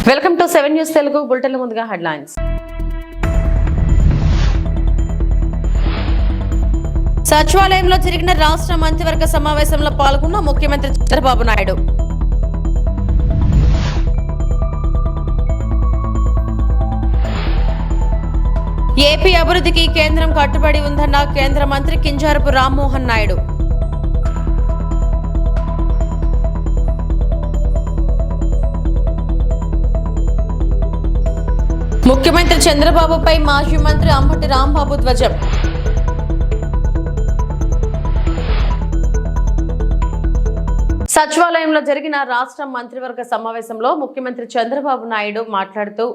Welcome to 7 news Telugu bulletin. ముందుగా headlines. సచివాలయంలో జరిగిన రాష్ట్ర మంత్రివర్గ సమావేశంలో పాల్గొన్న ముఖ్యమంత్రి చంద్రబాబు నాయుడు. ఏపీ అభివృద్ధికి కేంద్రం కట్టుబడి ఉందన్న కేంద్ర మంత్రి కింజారపు రామ్మోహన్ నాయుడు. ముఖ్యమంత్రి చంద్రబాబుపై మాజీ మంత్రి అంబటి రాంబాబు ధ్వజం. సచివాలయంలో జరిగిన రాష్ట్ర మంత్రివర్గ సమావేశంలో ముఖ్యమంత్రి చంద్రబాబు నాయుడు మాట్లాడుతూ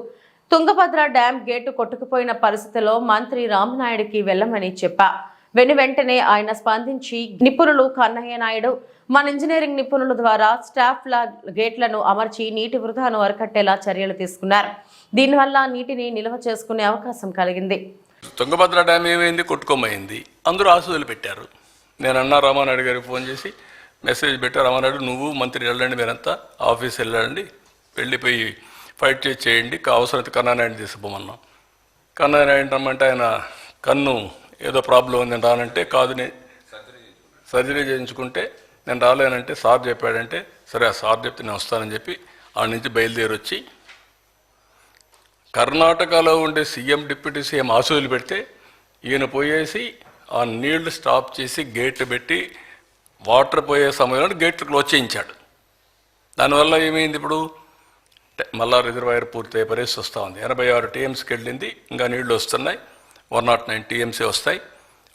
తుంగభద్ర డ్యాం గేటు కొట్టుకుపోయిన పరిస్థితిలో మంత్రి రామనాయుడికి వెళ్లమని చెప్పా. వెంటనే ఆయన స్పందించి నిపుణులు కన్నయ్య నాయుడు, మన ఇంజనీరింగ్ నిపుణుల ద్వారా స్టాఫ్ గేట్లను అమర్చి నీటి వృధాను అరికట్టేలా చర్యలు తీసుకున్నారు. దీనివల్ల నీటిని నిల్వ చేసుకునే అవకాశం కలిగింది. తుంగభద్ర డ్యామ్ ఏమైంది, కొట్టుకోమైంది, అందరూ ఆశలు పెట్టారు. నేను అన్నా రామానాయుడు గారికి ఫోన్ చేసి మెసేజ్ పెట్టారు, రామానాయుడు నువ్వు మంత్రి వెళ్ళండి, మీరంతా ఆఫీస్ వెళ్ళండి, వెళ్ళిపోయి ఫైట్ చేయండి, అవసరమైతే కన్నానాయుడిని తీసుకుపోమన్నాం. కన్నానాయుడు రమ్మంటే ఆయన కన్ను ఏదో ప్రాబ్లం ఉంది, నేను రానంటే కాదు నేను సర్జరీ చేయించుకుంటే నేను రాలేనంటే సార్ చెప్పాడంటే సరే ఆ సార్ చెప్తే నేను వస్తానని చెప్పి ఆడ నుంచి బయలుదేరి వచ్చి కర్ణాటకలో ఉండే సీఎం డిప్యూటీ సీఎం ఆశలు పెడితే ఈయన పోయేసి ఆ నీళ్లు స్టాప్ చేసి గేట్లు పెట్టి వాటర్ పోయే సమయంలో గేట్లు క్లోజ్ చేయించాడు. దానివల్ల ఏమైంది, ఇప్పుడు మళ్ళా రిజర్వాయర్ పూర్తయ్యే పరిస్థితి వస్తూ ఉంది. 86 టీఎంసీకి వెళ్ళింది, ఇంకా నీళ్లు వస్తున్నాయి. 109 టీఎంసీ వస్తాయి.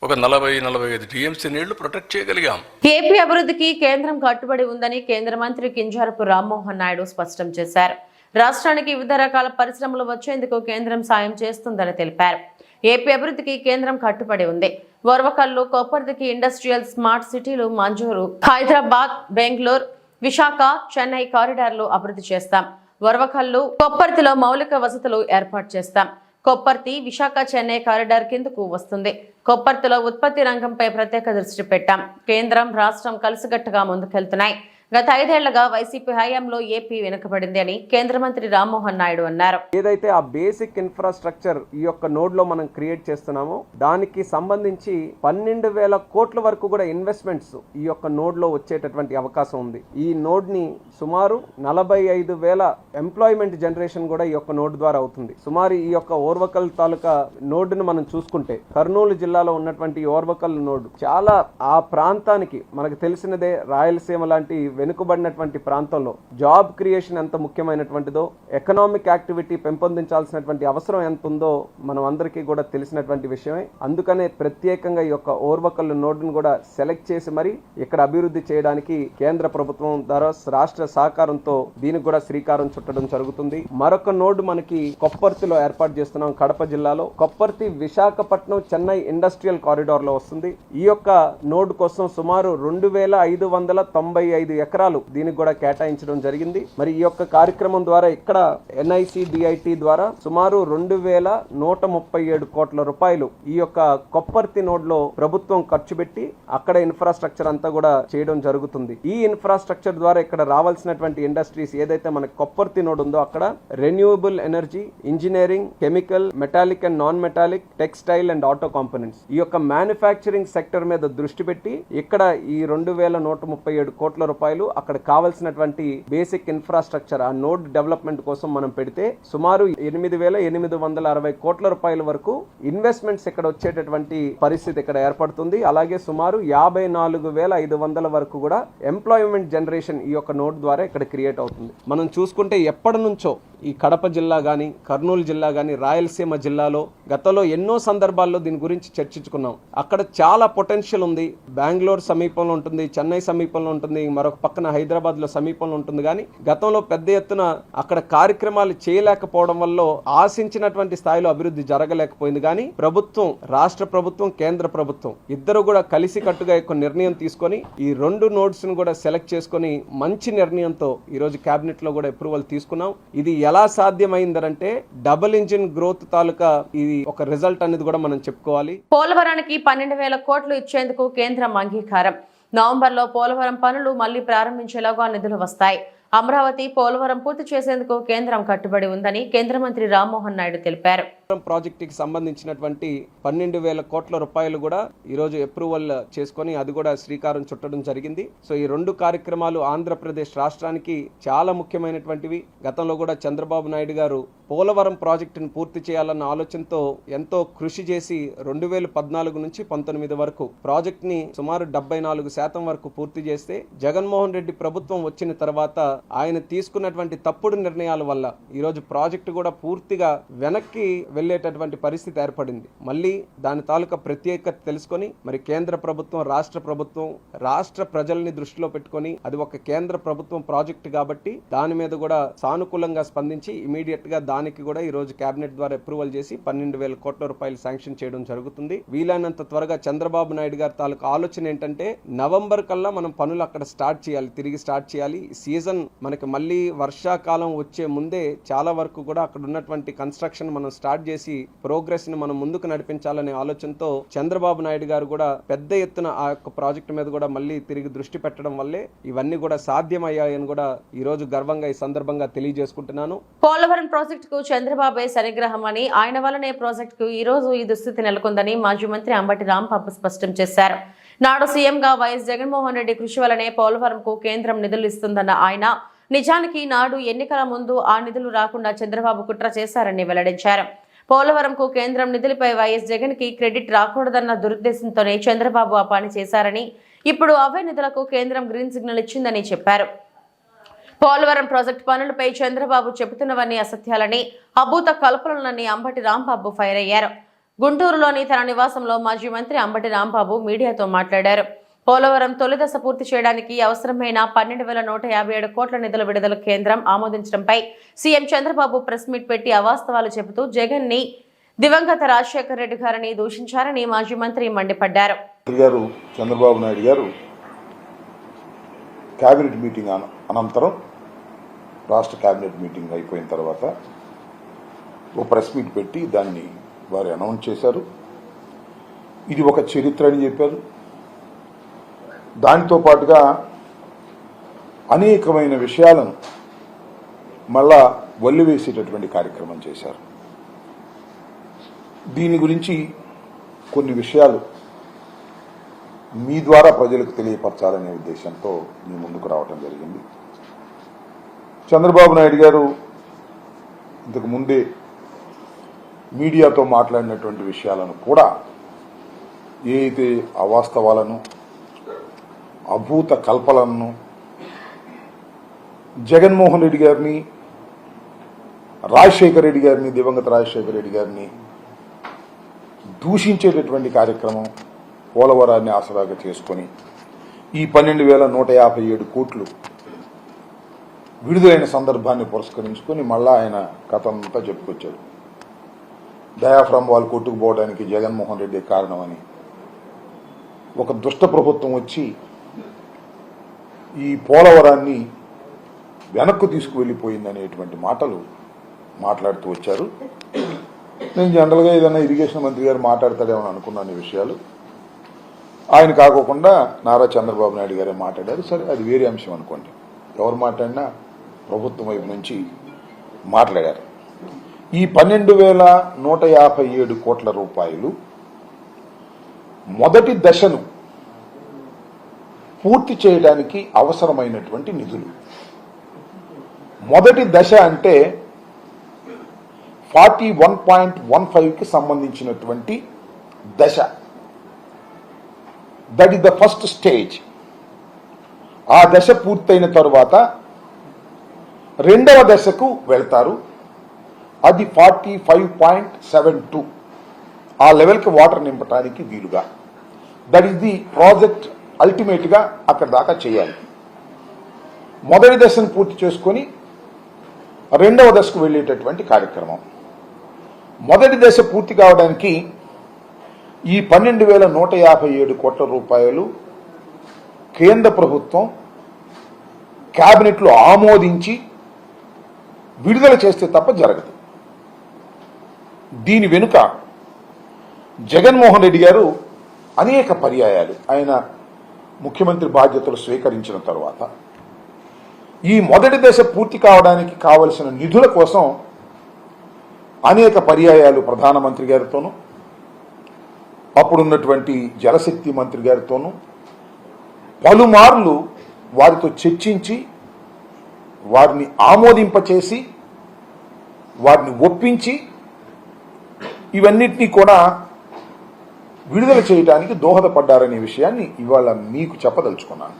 ఒక 40-45 టీఎంసీ నీళ్లు ప్రొటెక్ట్ చేయగలిగాం. ఏపీ అభివృద్ధికి కేంద్రం కట్టుబడి ఉందని కేంద్ర మంత్రి కింజారపు రామ్మోహన్ నాయుడు స్పష్టం చేశారు. రాష్ట్రానికి వివిధ రకాల పరిశ్రమలు వచ్చేందుకు కేంద్రం సాయం చేస్తుందని తెలిపారు. ఏపీ అభివృద్ధికి కేంద్రం కట్టుబడి ఉంది. ఓర్వకల్లు, కొప్పర్తికి ఇండస్ట్రియల్ స్మార్ట్ సిటీలు మంజూరు. హైదరాబాద్, బెంగళూరు, విశాఖ, చెన్నై కారిడార్లు అభివృద్ధి చేస్తాం. ఓర్వకల్లు, కొప్పర్తిలో మౌలిక వసతులు ఏర్పాటు చేస్తాం. కొప్పర్తి, విశాఖ, చెన్నై కారిడార్ కిందకు వస్తుంది. కొప్పర్తిలో ఉత్పత్తి రంగంపై ప్రత్యేక దృష్టి పెట్టాం. కేంద్రం, రాష్ట్రం కలిసికట్టుగా ముందుకెళ్తున్నాయి. గత 5 ఏళ్లుగా వైసీపీ హయాంలో ఏపీ వెనుకబడింది అని కేంద్ర మంత్రి రామ్మోహన్ నాయుడు అన్నారు. ఏదైతే ఆ బేసిక్ ఇన్ఫ్రాస్ట్రక్చర్ ఈ యొక్క నోడ్ లో మనం క్రియేట్ చేస్తున్నామో దానికి సంబంధించి 12,000 కోట్ల వరకు కూడా ఇన్వెస్ట్మెంట్స్ ఈ యొక్క నోడ్ లో వచ్చేటటువంటి అవకాశం ఉంది. ఈ నోడ్ ని సుమారు 45,000 ఎంప్లాయ్మెంట్ జనరేషన్ కూడా ఈ యొక్క నోడ్ ద్వారా అవుతుంది. సుమారు ఈ యొక్క ఓర్వకల్ తాలూకా నోడ్ ను మనం చూసుకుంటే కర్నూలు జిల్లాలో ఉన్నటువంటి ఓర్వకల్ నోడ్ చాలా ఆ ప్రాంతానికి మనకు తెలిసినదే, రాయలసీమ లాంటి వెనుకబడినటువంటి ప్రాంతంలో జాబ్ క్రియేషన్ ఎంత ముఖ్యమైనటువంటిదో, ఎకనామిక్ యాక్టివిటీ పెంపొందించాల్సినటువంటి అవసరం ఎంత ఉందో మనం అందరికీ కూడా తెలిసినటువంటి విషయమే. అందుకనే ప్రత్యేకంగా ఈ యొక్క ఓర్వకల్ నోడ్ను కూడా సెలెక్ట్ చేసి మరి ఇక్కడ అభివృద్ధి చేయడానికి కేంద్ర ప్రభుత్వం ద్వారా రాష్ట్ర సహకారంతో దీనికి కూడా శ్రీకారం చుట్టడం జరుగుతుంది. మరొక నోడ్ మనకి కొప్పర్తిలో ఏర్పాటు చేస్తున్నాం. కడప జిల్లాలో కొప్పర్తి, విశాఖపట్నం, చెన్నై ఇండస్ట్రియల్ కారిడార్ లో వస్తుంది. ఈ యొక్క నోడ్ కోసం సుమారు 2,595 ఎకరాలు దీనికి కూడా కేటాయించడం జరిగింది. మరి ఈ యొక్క కార్యక్రమం ద్వారా ఇక్కడ NICDIT ద్వారా సుమారు 2,137 కోట్ల రూపాయలు ఈ యొక్క కొప్పర్తి నోడ్ లో ప్రభుత్వం ఖర్చు పెట్టి అక్కడ ఇన్ఫ్రాస్ట్రక్చర్ అంతా కూడా చేయడం జరుగుతుంది. ఈ ఇన్ఫ్రాస్ట్రక్చర్ ద్వారా ఇక్కడ రావాల్సినటువంటి ఇండస్ట్రీస్ ఏదైతే మన కొప్పర్తి నోడ్ ఉందో అక్కడ renewable energy, engineering, chemical, metallic and non metallic, textile and auto components ఈ యొక్క మ్యానుఫ్యాక్చరింగ్ సెక్టర్ మీద దృష్టి పెట్టి ఇక్కడ ఈ 2,137 కోట్ల రూపాయలు అక్కడ కావాల్సినటువంటి బేసిక్ ఇన్ఫ్రాస్ట్రక్చర్ ఆ నోడ్ డెవలప్మెంట్ కోసం మనం పెడితే సుమారు 8,860 కోట్ల రూపాయల వరకు ఇన్వెస్ట్మెంట్స్ ఇక్కడ వచ్చేటటువంటి పరిస్థితి ఇక్కడ ఏర్పడుతుంది. అలాగే సుమారు 54,500 వరకు కూడా ఎంప్లాయ్మెంట్ జనరేషన్ ఈ యొక్క నోడ్ ద్వారా ఇక్కడ క్రియేట్ అవుతుంది. మనం చూసుకుంటే ఎప్పటి నుంచో ఈ కడప జిల్లా గాని, కర్నూలు జిల్లా గాని, రాయలసీమ జిల్లాలో గతంలో ఎన్నో సందర్భాల్లో దీని గురించి చర్చించుకున్నాం. అక్కడ చాలా పొటెన్షియల్ ఉంది. బెంగళూరు సమీపంలో ఉంటుంది, చెన్నై సమీపంలో ఉంటుంది, మరొక పక్కన హైదరాబాద్ లో సమీపంలో ఉంటుంది. కానీ గతంలో పెద్ద ఎత్తున అక్కడ కార్యక్రమాలు చేయలేకపోవడం వల్ల ఆశించినటువంటి స్థాయిలో అభివృద్ధి జరగలేకపోయింది. కానీ ప్రభుత్వం, రాష్ట్ర ప్రభుత్వం, కేంద్ర ప్రభుత్వం ఇద్దరు కూడా కలిసి కట్టుగా ఒక నిర్ణయం తీసుకొని ఈ 2 నోడ్స్ ను కూడా సెలెక్ట్ చేసుకొని మంచి నిర్ణయంతో ఈ రోజు కేబినెట్ లో కూడా అప్రూవల్ తీసుకున్నాం. ఇది ఎలా సాధ్యమైందంటే డబుల్ ఇంజిన్ గ్రోత్ తాలూకా ఇది ఒక రిజల్ట్ అనేది కూడా మనం చెప్పుకోవాలి. పోలవరానికి 12,000 కోట్లు ఇచ్చేందుకు కేంద్రం అంగీకారం. నవంబర్లో పోలవరం పనులు మళ్లీ ప్రారంభించేలాగా నిధులు వస్తాయి. అమరావతి పోలవరం పూర్తి చేసేందుకు కేంద్రం కట్టుబడి ఉందని కేంద్ర మంత్రి రామ్మోహన్ నాయుడు తెలిపారు. ప్రాజెక్టుకి సంబంధించినటువంటి 12,000 కోట్ల రూపాయలు కూడా ఈరోజు అప్రూవల్ చేసుకొని అది కూడా శ్రీకారం చుట్టడం జరిగింది. సో ఈ రెండు కార్యక్రమాలు ఆంధ్రప్రదేశ్ రాష్ట్రానికి చాలా ముఖ్యమైనటువంటివి. గతంలో కూడా చంద్రబాబు నాయుడు గారు పోలవరం ప్రాజెక్టును పూర్తి చేయాలన్న ఆలోచనతో ఎంతో కృషి చేసి 2014 నుంచి 19 వరకు ప్రాజెక్ట్ని సుమారు 74% వరకు పూర్తి చేస్తే జగన్మోహన్ రెడ్డి ప్రభుత్వం వచ్చిన తర్వాత ఆయన తీసుకున్నటువంటి తప్పుడు నిర్ణయాల వల్ల ఈరోజు ప్రాజెక్టు కూడా పూర్తిగా వెనక్కి వెళ్లేటటువంటి పరిస్థితి ఏర్పడింది. మళ్ళీ దాని తాలూకా ప్రత్యేకత తెలుసుకొని మరి కేంద్ర ప్రభుత్వం రాష్ట్ర ప్రజల్ని దృష్టిలో పెట్టుకొని అది ఒక కేంద్ర ప్రభుత్వం ప్రాజెక్టు కాబట్టి దాని మీద కూడా సానుకూలంగా స్పందించి ఇమీడియట్ గా దానికి కూడా ఈ రోజు కేబినెట్ ద్వారా అప్రూవల్ చేసి 12,000 కోట్ల రూపాయలు శాంక్షన్ చేయడం జరుగుతుంది. వీలైనంత త్వరగా చంద్రబాబు నాయుడు గారి తాలూకా ఆలోచన ఏంటంటే నవంబర్ కల్లా మనం పనులు అక్కడ తిరిగి స్టార్ట్ చేయాలి. సీజన్ మనకి మళ్ళీ వర్షాకాలం వచ్చే ముందే చాలా వరకు కూడా అక్కడ ఉన్నటువంటి కన్స్ట్రక్షన్ మనం స్టార్ట్ చేసి ప్రోగ్రెస్ ని మనం ముందుకు నడిపించాలనే ఆలోచనతో చంద్రబాబు నాయుడు గారు కూడా పెద్ద ఎత్తున ఆ యొక్క ప్రాజెక్టు మీద కూడా మళ్ళీ తిరిగి దృష్టి పెట్టడం వల్లే ఇవన్నీ కూడా సాధ్యమయ్యాయని కూడా ఈ రోజు గర్వంగా ఈ సందర్భంగా తెలియజేసుకుంటున్నాను. పోలవరం ప్రాజెక్టుకు చంద్రబాబే సరిగ్రహం అని ఆయన వల్లనే ప్రాజెక్టుకు ఈ రోజు ఈ దుస్థితి నెలకొందని మాజీ మంత్రి అంబటి రాంబాబు స్పష్టం చేశారు. నాడు సీఎంగా వైఎస్ జగన్మోహన్ రెడ్డి కృషి వల్లనే పోలవరంకు కేంద్రం నిధులు ఇస్తుందన్న ఆయన నిజానికి నాడు ఎన్నికల ముందు ఆ నిధులు రాకుండా చంద్రబాబు కుట్ర చేశారని వెల్లడించారు. పోలవరంకు కేంద్రం నిధులపై వైఎస్ జగన్ కి క్రెడిట్ రాకూడదన్న దురుద్దేశంతోనే చంద్రబాబు ఆ పని చేశారని ఇప్పుడు అవే నిధులకు కేంద్రం గ్రీన్ సిగ్నల్ ఇచ్చిందని చెప్పారు. పోలవరం ప్రాజెక్టు పనులపై చంద్రబాబు చెబుతున్నవన్నీ అసత్యాలని అభూత కల్పనలని అంబటి రాంబాబు ఫైర్ అయ్యారు. గుంటూరులోని తన నివాసంలో మాజీ మంత్రి అంబటి రాంబాబు మీడియాతో మాట్లాడారు. పోలవరం తొలిదశ పూర్తి చేయడానికి అవసరమైన 12,157 కోట్ల నిధుల విడుదల కేంద్రం ఆమోదించడంపై సీఎం చంద్రబాబు ప్రెస్ మీట్ పెట్టి అవాస్తవాలు చెబుతూ జగన్ ని దివంగత రాజశేఖర రెడ్డి గారిని దూషించారని మాజీ మంత్రి మండిపడ్డారు. చంద్రబాబు నాయుడు గారు కేబినెట్ మీటింగ్ అనంతరం రాష్ట్ర కేబినెట్ మీటింగ్ అయిపోయిన తర్వాత ఓ ప్రెస్ మీట్ పెట్టి దాన్ని వారు అనౌన్స్ చేశారు. ఇది ఒక చరిత్ర అని చెప్పారు. దానితో పాటుగా అనేకమైన విషయాలను మళ్ళా వల్లివేసేటటువంటి కార్యక్రమం చేశారు. దీని గురించి కొన్ని విషయాలు మీ ద్వారా ప్రజలకు తెలియపరచాలనే ఉద్దేశంతో మీ ముందుకు రావడం జరిగింది. చంద్రబాబు నాయుడు గారు ఇంతకు ముందే మీడియాతో మాట్లాడినటువంటి విషయాలను కూడా ఏదైతే అవాస్తవాలను అభూత కల్పనలను జగన్మోహన్ రెడ్డి గారిని దివంగత రాజశేఖర రెడ్డి గారిని దూషించేటటువంటి కార్యక్రమం పోలవరాన్ని ఆసరాగా చేసుకొని ఈ 12,157 కోట్లు విడుదలైన సందర్భాన్ని పురస్కరించుకొని మళ్ళా ఆయన కథంతా చెప్పుకొచ్చాడు. డయాఫ్రామ్ వాళ్ళు కొట్టుకుపోవడానికి జగన్మోహన్ రెడ్డి కారణమని, ఒక దుష్ట ప్రభుత్వం వచ్చి ఈ పోలవరాన్ని వెనక్కు తీసుకువెళ్ళిపోయిందనేటువంటి మాటలు మాట్లాడుతూ వచ్చారు. నేను జనరల్గా ఏదైనా ఇరిగేషన్ మంత్రి గారు మాట్లాడతాడేమని అనుకున్నాను ఈ విషయాలు. ఆయన కాకోకుండా నారా చంద్రబాబు నాయుడు గారే మాట్లాడారు. సరే, అది వేరే అంశం అనుకోండి. ఎవరు మాట్లాడినా ప్రభుత్వం వైపు నుంచి మాట్లాడారు. ఈ 12,157 కోట్ల రూపాయలు మొదటి దశను పూర్తి చేయడానికి అవసరమైనటువంటి నిధులు. మొదటి దశ అంటే 41.15కి సంబంధించినటువంటి దశ. That is the first stage. ఆ దశ పూర్తయిన తరువాత రెండవ దశకు వెళ్తారు. అది 45.72. ఆ లెవెల్కి వాటర్ నింపడానికి వీలుగా. That is the project. Ultimate గా అక్కడ దాకా చేయాలి. మొదటి దశను పూర్తి చేసుకొని రెండవ దశకు వెళ్ళేటటువంటి కార్యక్రమం. మొదటి దశ పూర్తి కావడానికి ఈ 12,157 కోట్ల రూపాయలు కేంద్ర ప్రభుత్వం కేబినెట్లో ఆమోదించి విడుదల చేస్తే తప్ప జరగదు. దీని వెనుక జగన్మోహన్ రెడ్డి గారు అనేక పర్యాయాలు ఆయన ముఖ్యమంత్రి బాధ్యతలు స్వీకరించిన తర్వాత ఈ మొదటి దశ పూర్తి కావడానికి కావలసిన నిధుల కోసం అనేక పర్యాయాలు ప్రధానమంత్రి గారితోనూ అప్పుడున్నటువంటి జలశక్తి మంత్రి గారితోనూ పలుమార్లు వారితో చర్చించి వారిని ఆమోదింపచేసి వారిని ఒప్పించి ఇవన్నిటినీ కూడా విడుదల చేయడానికి దోహదపడ్డారనే విషయాన్ని ఇవాళ మీకు చెప్పదలుచుకున్నాను.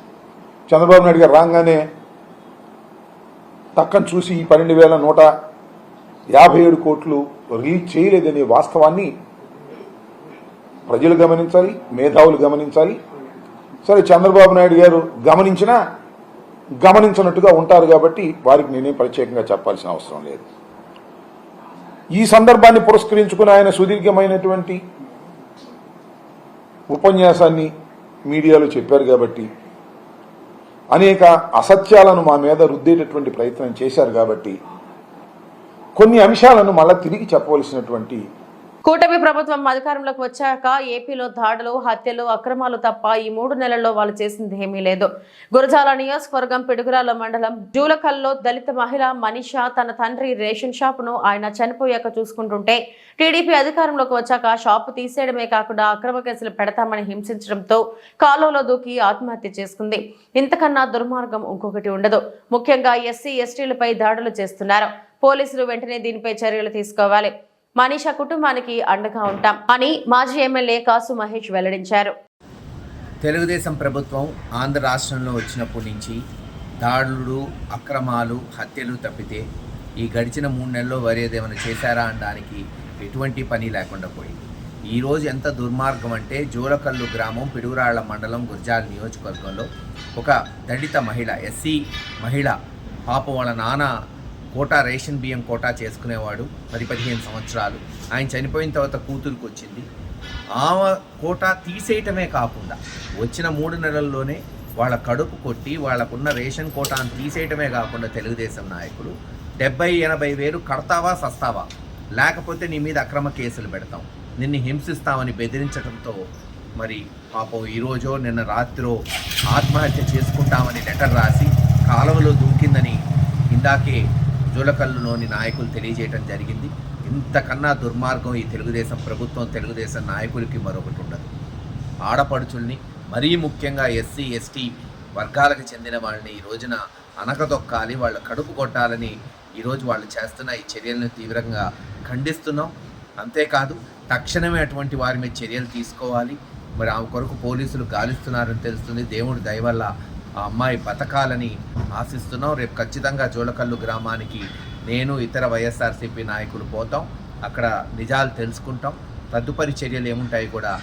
చంద్రబాబు నాయుడు గారు రాగానే టక్కన చూసి ఈ 12,157 కోట్లు రిలీజ్ చేయలేదనే వాస్తవాన్ని ప్రజలు గమనించాలి, మేధావులు గమనించాలి. సరే, చంద్రబాబు నాయుడు గారు గమనించినా గమనించినట్టుగా ఉంటారు కాబట్టి వారికి నేనేం ప్రత్యేకంగా చెప్పాల్సిన అవసరం లేదు. ఈ సందర్భాన్ని పురస్కరించుకుని ఆయన సుదీర్ఘమైనటువంటి ఉపన్యాసాన్ని మీడియాలో చెప్పారు కాబట్టి, అనేక అసత్యాలను మా మీద రుద్దేటటువంటి ప్రయత్నం చేశారు కాబట్టి కొన్ని అంశాలను మళ్ళా తిరిగి చెప్పవలసినటువంటి. కూటమి ప్రభుత్వం అధికారంలోకి వచ్చాక ఏపీలో దాడులు, హత్యలు, అక్రమాలు తప్ప ఈ 3 నెలల్లో వాళ్ళు చేసింది ఏమీ లేదు. గురజాల నియోజకవర్గం పిడుగురాల మండలం జూలకల్లో దళిత మహిళ మనీషా తన తండ్రి రేషన్ షాపును ఆయన చనిపోయాక చూసుకుంటుంటే టీడీపీ అధికారంలోకి వచ్చాక షాపు తీసేయడమే కాకుండా అక్రమ కేసులు పెడతామని హింసించడంతో కాలువలో దూకి ఆత్మహత్య చేసుకుంది. ఇంతకన్నా దుర్మార్గం ఇంకొకటి ఉండదు. ముఖ్యంగా ఎస్సీ ఎస్టీలపై దాడులు చేస్తున్నారు. పోలీసులు వెంటనే దీనిపై చర్యలు తీసుకోవాలి. మనీషా కుటుంబానికి అండగా ఉంటాం అని మాజీ ఎమ్మెల్యే కాసు మహేష్ వెల్లడించారు. తెలుగుదేశం ప్రభుత్వం ఆంధ్ర రాష్ట్రంలో వచ్చినప్పటి నుంచి దాడులు, అక్రమాలు, హత్యలు తప్పితే ఈ గడిచిన 3 నెలల్లో వరేదేమైనా చేశారా అనడానికి ఎటువంటి పని లేకుండా పోయింది. ఈరోజు ఎంత దుర్మార్గం అంటే జూలకల్లు గ్రామం పిడుగురాళ్ల మండలం గుర్జాల నియోజకవర్గంలో ఒక దళిత మహిళ, ఎస్సీ మహిళ పాప వాళ్ళ నాన్న కోటా రేషన్ బియ్యం కోటా చేసుకునేవాడు 10-15 సంవత్సరాలు. ఆయన చనిపోయిన తర్వాత కూతురికి వచ్చింది. ఆమె కోటా తీసేయటమే కాకుండా వచ్చిన 3 నెలల్లోనే వాళ్ళ కడుపు కొట్టి వాళ్ళకున్న రేషన్ కోటాను తీసేయటమే కాకుండా తెలుగుదేశం నాయకులు 70-80 వేలు కడతావా సస్తావా, లేకపోతే నీ మీద అక్రమ కేసులు పెడతాం, నిన్ను హింసిస్తామని బెదిరించడంతో మరి పాపం ఈరోజో నిన్న రాత్రో ఆత్మహత్య చేసుకుంటామని లెటర్ రాసి కాలువలో దూకిందని ఇందాకే జూలకల్లులోని నాయకులు తెలియజేయడం జరిగింది. ఇంతకన్నా దుర్మార్గం ఈ తెలుగుదేశం ప్రభుత్వం, తెలుగుదేశం నాయకులకి మరొకటి ఉండదు. ఆడపడుచుల్ని, మరీ ముఖ్యంగా ఎస్సీ ఎస్టీ వర్గాలకు చెందిన వాళ్ళని ఈ రోజున అనకదొక్కాలి, వాళ్ళ కడుపు కొట్టాలని ఈరోజు వాళ్ళు చేస్తున్న ఈ చర్యలను తీవ్రంగా ఖండిస్తున్నాం. అంతేకాదు తక్షణమే అటువంటి వారి మీద చర్యలు తీసుకోవాలి. మరి ఆమె కొరకు పోలీసులు గాలిస్తున్నారని తెలుస్తుంది. దేవుడి దయ వల్ల ఆ అమ్మాయి బతకాలని ఆశిస్తున్నాం. రేపు ఖచ్చితంగా జూలకల్లు గ్రామానికి నేను, ఇతర వైఎస్ఆర్సీపీ నాయకులు పోతాం. అక్కడ నిజాలు తెలుసుకుంటాం. తదుపరి చర్యలు ఏముంటాయి కూడా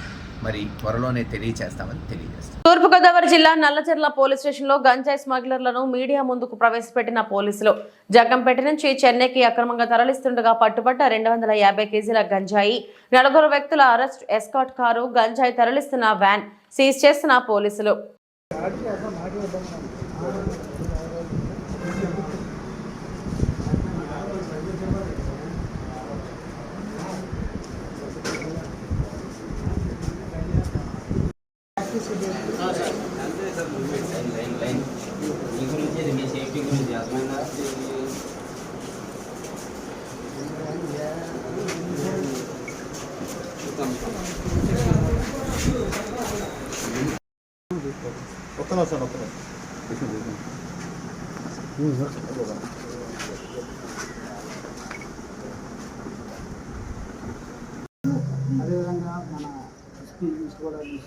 మరి త్వరలోనే తెలియజేస్తామని తెలియజేస్తాం. తూర్పుగోదావరి జిల్లా నల్లచెర్ల పోలీస్ స్టేషన్లో గంజాయి స్మగ్లర్లను మీడియా ముందుకు ప్రవేశపెట్టిన పోలీసులు జగ్గంపేట నుంచి చెన్నైకి అక్రమంగా తరలిస్తుండగా పట్టుబడ్డ 250 కేజీల గంజాయి, 4 వ్యక్తుల అరెస్ట్, ఎస్కాట్ కారు, గంజాయి తరలిస్తున్న వ్యాన్ సీజ్ చేస్తున్న పోలీసులు. అదేవిధంగా మన SP east Godavari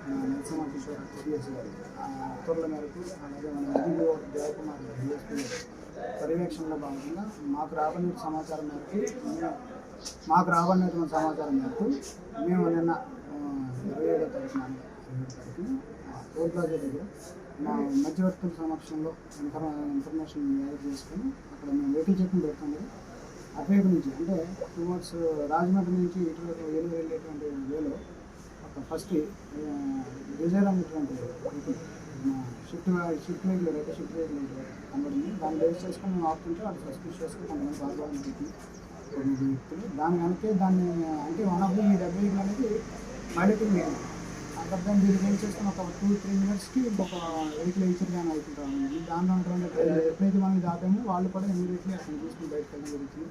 Narasimha Kishore CS గారు ఉత్తర్వుల మేరకు, అలాగే మన ఎంపీఓ జయకుమార్ డిఎస్పీ పర్యవేక్షణలో భాగంగా మాకు రాబడినటువంటి సమాచారం మేరకు మేము నిన్న 27వ తారీఖున టోల్ ప్లాజా దగ్గర మా మధ్యవర్తుల సమక్షంలో ఇన్ఫర్మేషన్ గ్యాదర్ చేసుకొని అక్కడ మేము వెహికల్ చెక్కింగ్ పెడుతుంది. అటువైపు నుంచి అంటే టువర్డ్స్ రాజమండ్రి నుంచి ఇటువైపు ఏలూరు వెళ్ళేటువంటి వేలో ఒక ఫస్ట్ డిజైర్ అనేటువంటి షిఫ్ట్ వెహికల్ అయితే షిఫ్ట్ వెహికల్ కనబడింది. దాన్ని బేస్ చేసుకొని మేము ఆపుతుంటే అది సస్పిషియస్గా కొంతమంది బాగా వ్యక్తులు దాని వెనకే దాన్ని అంటే 1 ఆఫ్ ది 70 అనేది మైలేటింగ్ వెహికల్. ఆ బట్ దాన్ని దీనికి ఏం చేస్తాం, ఒక 2-3 మినిట్స్కి ఒక వెహికల్ ఇన్సూర్ కానీ అవుతుంటాం. దానిలో ఎప్పుడైతే మనం దాటామో వాళ్ళు కూడా ఇమీడియట్లీ అక్కడ తీసుకుని బయటకు వెళ్ళడం జరుగుతుంది.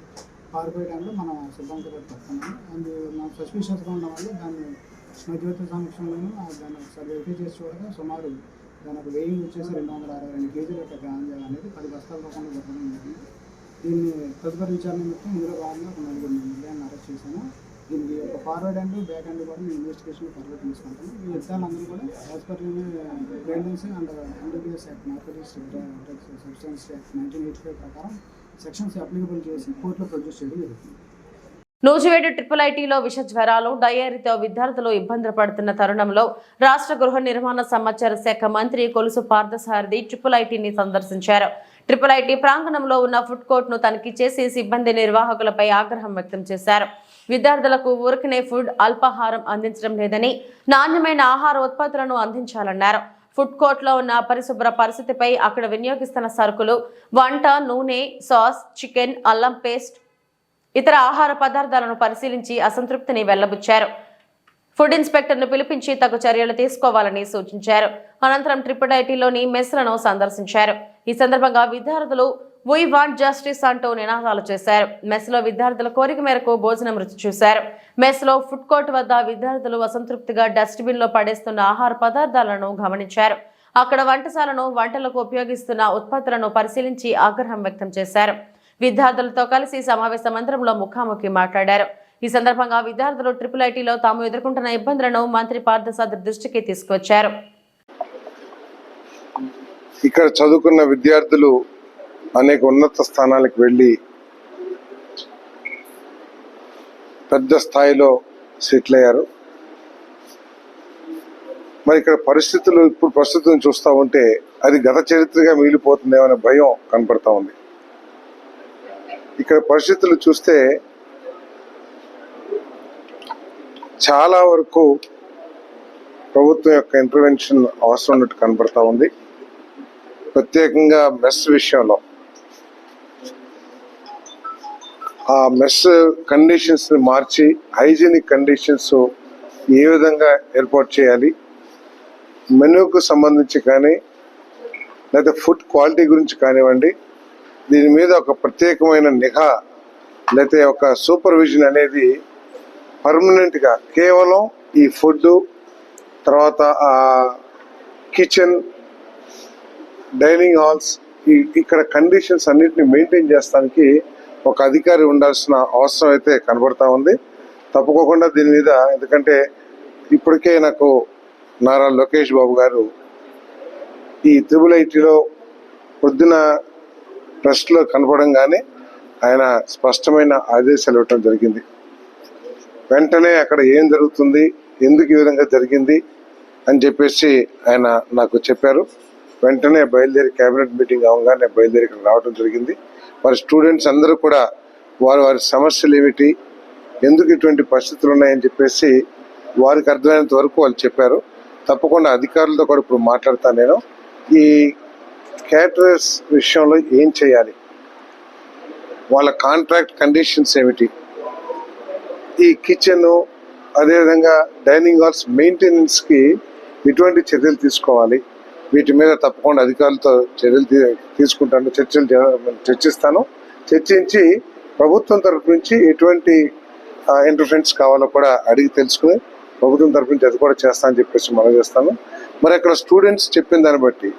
పారిపోయే టైంలో మనం సిబ్బంది కూడా పడుతున్నాము. అండ్ మనం సస్పిషియస్గా ఉన్న వాళ్ళు దాన్ని మధ్యవర్తి సమక్షంలోనూ దాన్ని ఒకసారి వెరిఫై చేసి చూడగా సుమారు దానికి వెయిట్ వచ్చేసి 262 కేజీల యొక్క గాంజా అనేది 10 బస్తాల రూపంలో దొరకడం జరిగింది. దీన్ని తదుపరి విచారణ నిమిత్తం ఇందులో భాగంగా ఒక 4 మందిని అరెస్ట్ చేశాను. దీనికి ఒక ఫార్వర్డ్ అండ్ బ్యాక్ అండ్ కూడా నేను ఇన్వెస్టిగేషన్ ఫర్దర్ తీసుకుంటాను. ఈ వ్యక్తులందరూ కూడా as per guidelines and NDPS act, narcotics drugs substance act 1985 ప్రకారం సెక్షన్స్ అప్లికబుల్ చేసి కోర్టులో ప్రొడ్యూస్ చేయడం జరుగుతుంది. నూజివేడు IIITలో విష జ్వరాలు, డయేరియాతో విద్యార్థులు ఇబ్బందులు పడుతున్న తరుణంలో రాష్ట్ర గృహ నిర్మాణ సమాచార శాఖ మంత్రి కొలుసు పార్థసారథి IIITని సందర్శించారు. IIIT ప్రాంగణంలో ఉన్న ఫుడ్ కోర్టును తనిఖీ చేసి సిబ్బంది నిర్వాహకులపై ఆగ్రహం వ్యక్తం చేశారు. విద్యార్థులకు ఊరికనే ఫుడ్, అల్పాహారం అందించడం లేదని, నాణ్యమైన ఆహార ఉత్పత్తులను అందించాలన్నారు. ఫుడ్ కోర్టులో ఉన్న పరిశుభ్ర పరిస్థితిపై, అక్కడ వినియోగిస్తున్న సరుకులు, వంట నూనె, సాస్, చికెన్, అల్లం పేస్ట్, ఇతర ఆహార పదార్థాలను పరిశీలించి అసంతృప్తిని వెల్లబుచ్చారు. ఫుడ్ ఇన్స్పెక్టర్ను పిలిపించి తగు చర్యలు తీసుకోవాలని సూచించారు. అనంతరం IIITలోని మెస్లను సందర్శించారు. ఈ సందర్భంగా విద్యార్థులు "వీ వాంట్ జస్టిస్" అంటూ నినాదాలు చేశారు. మెస్లో విద్యార్థుల కోరిక మేరకు భోజనం రుచి చూశారు. మెస్లో ఫుడ్ కోర్టు వద్ద విద్యార్థులు అసంతృప్తిగా డస్ట్బిన్లో పడేస్తున్న ఆహార పదార్థాలను గమనించారు. అక్కడ వంటశాలను, వంటలకు ఉపయోగిస్తున్న ఉత్పత్తులను పరిశీలించి ఆగ్రహం వ్యక్తం చేశారు. విద్యార్థులతో కలిసి సమావేశ మందిరంలో ముఖాముఖి మాట్లాడారు. ఈ సందర్భంగా విద్యార్థులు IIITలో తాము ఎదుర్కొంటున్న ఇబ్బందులను మంత్రి పార్థసారథి దృష్టికి తీసుకొచ్చారు. ఇక్కడ చదువుకున్న విద్యార్థులు అనేక ఉన్నత స్థానాలకు వెళ్ళి పెద్ద స్థాయిలో సెటిల్ అయ్యారు. మరి ఇక్కడ పరిస్థితులు ఇప్పుడు ప్రస్తుతం చూస్తూ ఉంటే అది గత చరిత్రగా మిగిలిపోతుందేమో అనే భయం కనపడతా ఉంది. ఇక్కడ పరిస్థితులు చూస్తే చాలా వరకు ప్రభుత్వం యొక్క ఇంటర్వెన్షన్ అవసరం ఉన్నట్టు కనపడతా ఉంది. ప్రత్యేకంగా మెస్ విషయంలో ఆ మెస్ కండిషన్స్ ని మార్చి హైజీనిక్ కండిషన్స్ ఏ విధంగా ఏర్పాటు చేయాలి, మెనూకు సంబంధించి కానీ లేదా ఫుడ్ క్వాలిటీ గురించి కానివ్వండి, దీని మీద ఒక ప్రత్యేకమైన నిఘా లేకపోతే ఒక సూపర్విజన్ అనేది పర్మనెంట్గా కేవలం ఈ ఫుడ్ తర్వాత కిచెన్, డైనింగ్ హాల్స్, ఇక్కడ కండిషన్స్ అన్నిటిని మెయింటైన్ చేస్తానికి ఒక అధికారి ఉండాల్సిన అవసరం అయితే కనబడతా ఉంది. తప్పుకోకుండా దీని మీద, ఎందుకంటే ఇప్పటికే నాకు నారా లోకేష్ బాబు గారు ఈ IIITలో పొద్దున ప్రెస్లో కనపడంగానే ఆయన స్పష్టమైన ఆదేశాలు ఇవ్వటం జరిగింది. వెంటనే అక్కడ ఏం జరుగుతుంది, ఎందుకు ఈ విధంగా జరిగింది అని చెప్పేసి ఆయన నాకు చెప్పారు. వెంటనే బయలుదేరి క్యాబినెట్ మీటింగ్ అవగానే బయలుదేరి ఇక్కడ రావడం జరిగింది. వారి స్టూడెంట్స్ అందరూ కూడా వారి సమస్యలు ఏమిటి, ఎందుకు ఇటువంటి పరిస్థితులు ఉన్నాయని చెప్పేసి వారికి అర్థమైనంత వరకు వాళ్ళు చెప్పారు. తప్పకుండా అధికారులతో కూడా ఇప్పుడు మాట్లాడతాను నేను. ఈ క్యాటరర్స్ విషయంలో ఏం చేయాలి, వాళ్ళ కాంట్రాక్ట్ కండిషన్స్ ఏమిటి, ఈ కిచెన్ అదేవిధంగా డైనింగ్ హాల్స్ మెయింటెనెన్స్కి ఎటువంటి చర్యలు తీసుకోవాలి, వీటి మీద తప్పకుండా అధికారులతో చర్యలు తీసుకుంటాను, చర్చిస్తాను. చర్చించి ప్రభుత్వం తరఫు నుంచి ఎటువంటి ఇంటర్ఫరెన్స్ కావాలో కూడా అడిగి తెలుసుకుని ప్రభుత్వం తరఫు నుంచి అది కూడా చేస్తానని చెప్పేసి మనం చేస్తాను. మరి అక్కడ స్టూడెంట్స్ చెప్పిన దాన్ని బట్టి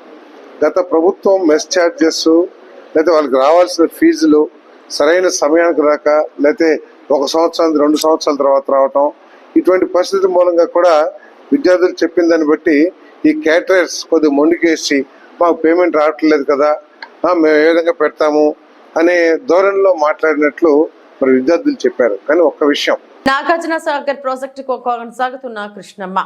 గత ప్రభుత్వం మెస్ ఛార్జెస్ లేకపోతే వాళ్ళకి రావాల్సిన ఫీజులు సరైన సమయానికి రాక, లేకపోతే 1 సంవత్సరం 2 సంవత్సరాల తర్వాత రావటం, ఇటువంటి పరిస్థితి మూలంగా కూడా విద్యార్థులు చెప్పిన దాన్ని బట్టి ఈ క్యాటరర్స్ కొద్దిగా మొండికేసి మాకు పేమెంట్ రావట్లేదు కదా, మేము ఏ విధంగా పెడతాము అనే ధోరణిలో మాట్లాడినట్లు మరి విద్యార్థులు చెప్పారు. కానీ ఒక్క విషయం, నాగార్జున సాగర్ ప్రాజెక్టుకు కొనసాగుతున్న కృష్ణమ్మ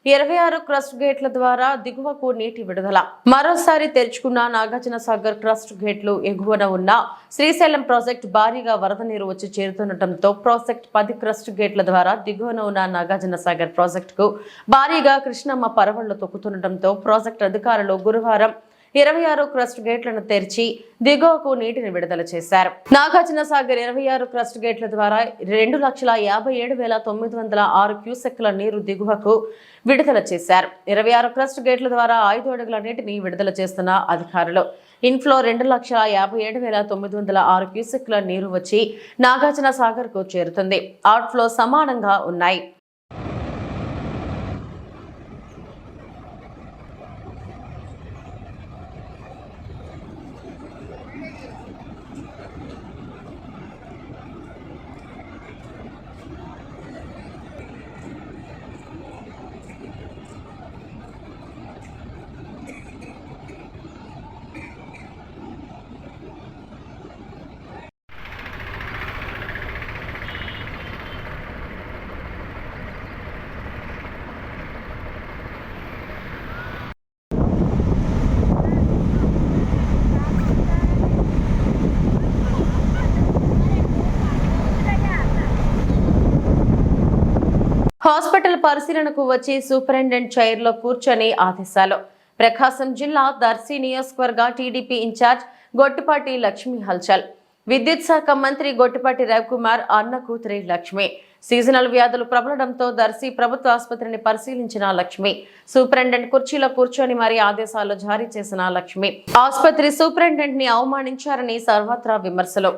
26 క్రస్ట్ గేట్ల ద్వారా దిగువకు నీటి విడుదల. మరోసారి తెరుచుకున్న నాగార్జున సాగర్ క్రస్ట్ గేట్లు ఎగువన ఉన్న శ్రీశైలం ప్రాజెక్టు భారీగా వరద నీరు వచ్చి చేరుతుండటంతో ప్రాజెక్ట్ 10 క్రస్ట్ గేట్ల ద్వారా దిగువన ఉన్న నాగార్జున సాగర్ ప్రాజెక్టుకు భారీగా కృష్ణమ్మ పరవళ్లు తొక్కుతుండటంతో ప్రాజెక్టు అధికారులు గురువారం 26 క్రస్ట్ గేట్లను తెరిచి దిగువకు నీటిని విడుదల చేశారు. నాగార్జున సాగర్ 26 క్రస్ట్ గేట్ల ద్వారా 2,57,906 క్యూసెక్ల నీరు దిగువకు విడుదల చేశారు. 26 క్రస్ట్ గేట్ల ద్వారా 5 అడుగుల నీటిని విడుదల చేస్తున్న అధికారులు ఇన్ఫ్లో 2,57,906 క్యూసెక్ల నీరు వచ్చి నాగార్జున సాగర్ కు చేరుతుంది. అవుట్ఫ్లో సమానంగా ఉన్నాయి. హాస్పిటల్ పరిశీలనకు వచ్చి సూపరింటెండెంట్ చైర్లో కూర్చొని ఆదేశాలు. ప్రకాశం జిల్లా దర్శి నియోజకవర్గ టీడీపీ ఇన్ఛార్జ్ గొట్టిపాటి లక్ష్మి హల్చల్. విద్యుత్ శాఖ మంత్రి గొట్టిపాటి రవికుమార్ అన్న కూతురి లక్ష్మి. సీజనల్ వ్యాధులు ప్రబలడంతో దర్శి ప్రభుత్వ ఆసుపత్రిని పరిశీలించిన లక్ష్మి సూపరింటెండెంట్ కుర్చీలో కూర్చొని మరీ ఆదేశాలు జారీ చేసిన లక్ష్మి ఆసుపత్రి సూపరింటెండెంట్ ని అవమానించారని సర్వత్రా విమర్శలు.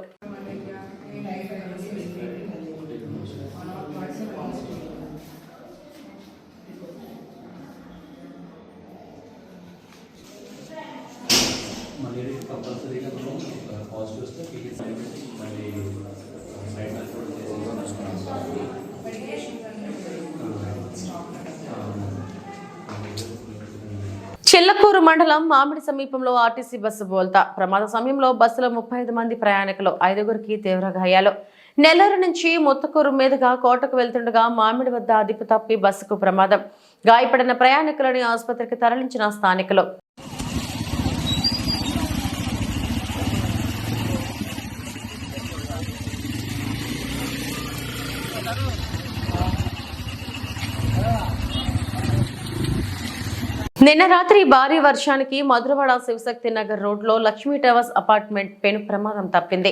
చిల్లకూరు మండలం మామిడి సమీపంలో ఆర్టీసీ బస్సు బోల్తా ప్రమాద సమయంలో బస్సులో 35 మంది ప్రయాణికులు 5గురికి తీవ్ర గాయాలు. నెల్లూరు నుంచి ముత్తకూరు మీదుగా కోటకు వెళ్తుండగా మామిడి వద్ద అదుపు తప్పి బస్సుకు ప్రమాదం. గాయపడిన ప్రయాణికులను ఆసుపత్రికి తరలించిన స్థానికులు. నిన్న రాత్రి భారీ వర్షానికి మధురవాడ శివశక్తి నగర్ రోడ్లో లక్ష్మీ టవర్స్ అపార్ట్మెంట్ పెను ప్రమాదం తప్పింది.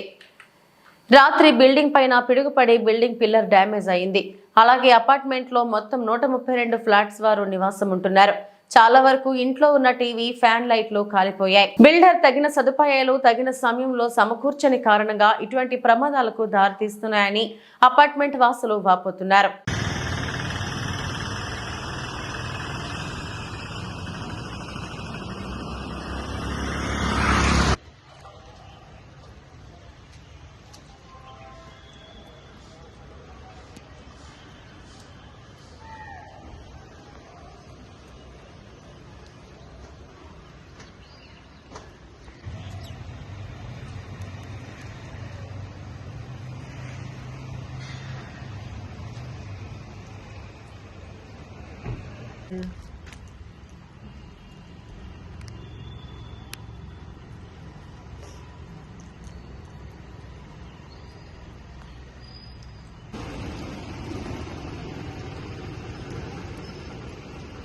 రాత్రి బిల్డింగ్ పైన పిడుగుపడి బిల్డింగ్ పిల్లర్ డ్యామేజ్ అయింది. అలాగే అపార్ట్మెంట్ లో మొత్తం 132 ఫ్లాట్స్ వారు నివాసం ఉంటున్నారు. చాలా వరకు ఇంట్లో ఉన్న టీవీ, ఫ్యాన్ లైట్లు కాలిపోయాయి. బిల్డర్ తగిన సదుపాయాలు తగిన సమయంలో సమకూర్చని కారణంగా ఇటువంటి ప్రమాదాలకు దారితీస్తున్నాయని అపార్ట్మెంట్ వాసులు వాపోతున్నారు.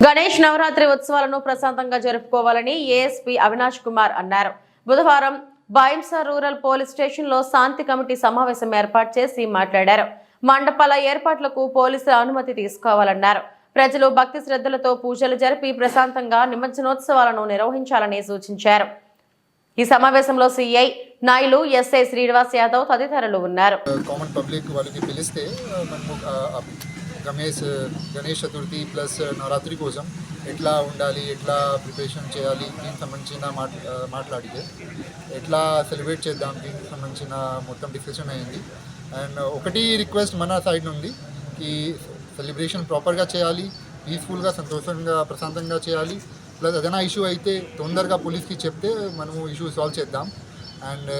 గణేష్ నవరాత్రి ఉత్సవాలను ప్రశాంతంగా జరుపుకోవాలని ఏఎస్పీ అవినాష్ కుమార్ అన్నారు. బుధవారం బాయింసా రూరల్ పోలీస్ స్టేషన్ లో శాంతి కమిటీ సమావేశం ఏర్పాటు చేసి మాట్లాడారు. మండపాల ఏర్పాట్లకు పోలీసుల అనుమతి తీసుకోవాలన్నారు. ప్రజలు భక్తి శ్రద్ధలతో పూజలు జరిపి ప్రశాంతంగా నిమజ్జనోత్సవాలను నిర్వహించాలని సూచించారు. ఈ సమావేశంలో సిఐ నాయులు, ఎస్ఐ శ్రీనివాస్ యాదవ్ తదితరులు ఉన్నారు. గణేష్ చతుర్థి ప్లస్ నవరాత్రి కోసం ఎట్లా ఉండాలి, ఎట్లా ప్రిపరేషన్ చేయాలి, దీనికి సంబంధించిన మాట్లాడితే ఎట్లా సెలబ్రేట్ చేద్దాం, దీనికి సంబంధించిన మొత్తం డిస్కషన్ అయింది. అండ్ ఒకటి రిక్వెస్ట్ మన సైడ్ నుండి ఈ సెలబ్రేషన్ ప్రాపర్గా చేయాలి, పీస్ఫుల్గా, సంతోషంగా, ప్రశాంతంగా చేయాలి. ప్లస్ ఏదైనా ఇష్యూ అయితే తొందరగా పోలీస్కి చెప్తే మనము ఇష్యూ సాల్వ్ చేద్దాం. అండ్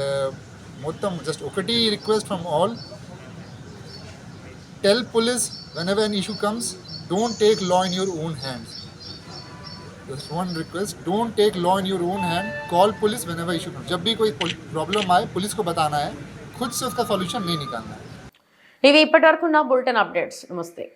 మొత్తం జస్ట్ ఒకటి request from all, tell police whenever an issue comes, don't take law in your own hands. Just one request, don't take law in your own hand, call police whenever issue comes. जब भी कोई problem आए police को बताना है, खुद से उसका सॉल्यूशन नहीं निकालना है. ఇవి ఇప్పటివరకు నా బులెటిన్ అప్డేట్స్. నమస్తే.